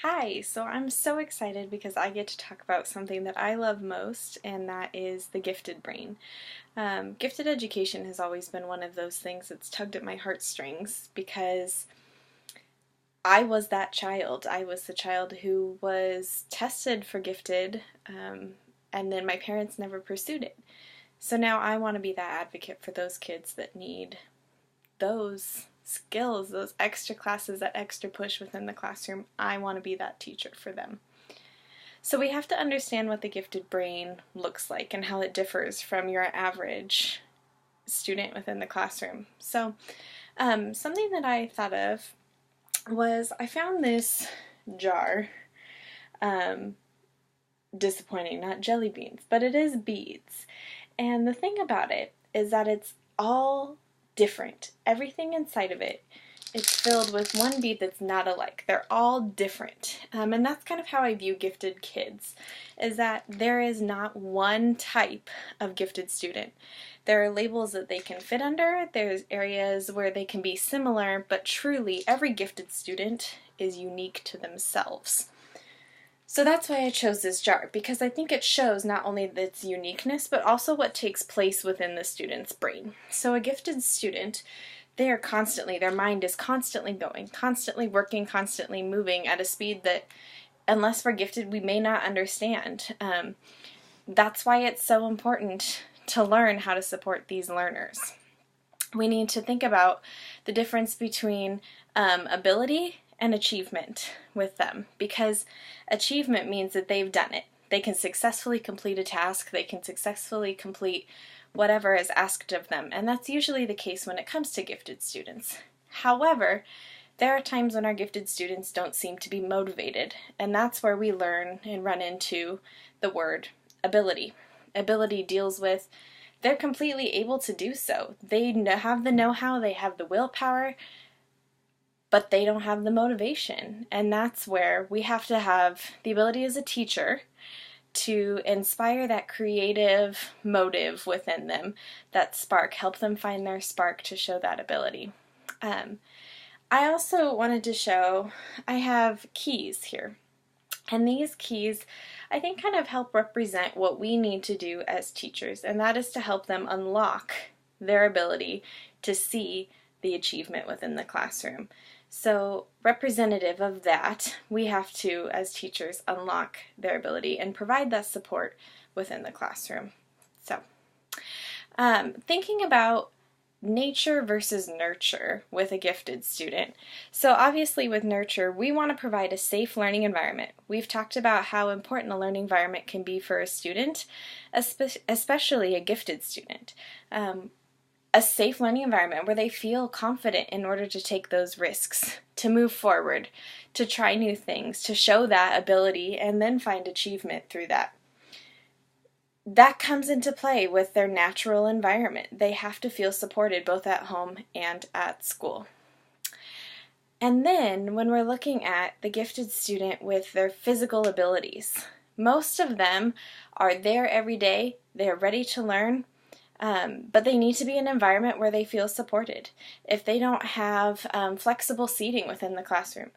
Hi, so I'm so excited because I get to talk about something that I love most, and that is the gifted brain. Gifted education has always been one of those things that's tugged at my heartstrings because I was that child. I was the child who was tested for gifted, and then my parents never pursued it. So now I want to be that advocate for those kids that need those skills, those extra classes, that extra push within the classroom. I want to be that teacher for them. So we have to understand what the gifted brain looks like and how it differs from your average student within the classroom. So something that I thought of was I found this jar. Disappointing, not jelly beans, but it is beads. And the thing about it is that it's all different. Everything inside of it is filled with one bead that's not alike. They're all different. And that's kind of how I view gifted kids, is that there is not one type of gifted student. There are labels that they can fit under. There's areas where they can be similar, but truly every gifted student is unique to themselves. So that's why I chose this jar, because I think it shows not only its uniqueness, but also what takes place within the student's brain. So a gifted student, they are constantly, their mind is constantly going, constantly working, constantly moving at a speed that, unless we're gifted, we may not understand. That's why it's so important to learn how to support these learners. We need to think about the difference between ability and achievement with them, because achievement means that they've done it. They can successfully complete a task, they can successfully complete whatever is asked of them, and that's usually the case when it comes to gifted students. However, there are times when our gifted students don't seem to be motivated, and that's where we learn and run into the word ability. Ability deals with they're completely able to do so. They have the know-how, they have the willpower, but they don't have the motivation. And that's where we have to have the ability as a teacher to inspire that creative motive within them, that spark, help them find their spark to show that ability. I also wanted to show, I have keys here. And these keys, I think, kind of help represent what we need to do as teachers, and that is to help them unlock their ability to see the achievement within the classroom. So, representative of that, we have to, as teachers, unlock their ability and provide that support within the classroom. So, thinking about nature versus nurture with a gifted student. So obviously with nurture, we want to provide a safe learning environment. We've talked about how important a learning environment can be for a student, especially a gifted student. A safe learning environment where they feel confident in order to take those risks, to move forward, to try new things, to show that ability, and then find achievement through that. That comes into play with their natural environment. They have to feel supported both at home and at school. And then when we're looking at the gifted student with their physical abilities, most of them are there every day, they're ready to learn, but they need to be in an environment where they feel supported. If they don't have flexible seating within the classroom,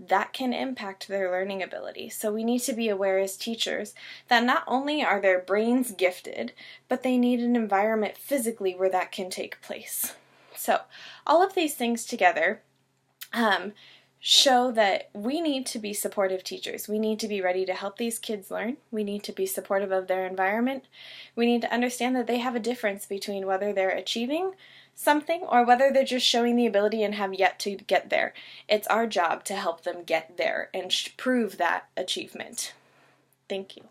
that can impact their learning ability. So we need to be aware as teachers that not only are their brains gifted, but they need an environment physically where that can take place. So all of these things together show that we need to be supportive teachers. We need to be ready to help these kids learn. We need to be supportive of their environment. We need to understand that they have a difference between whether they're achieving something or whether they're just showing the ability and have yet to get there. It's our job to help them get there and prove that achievement. Thank you.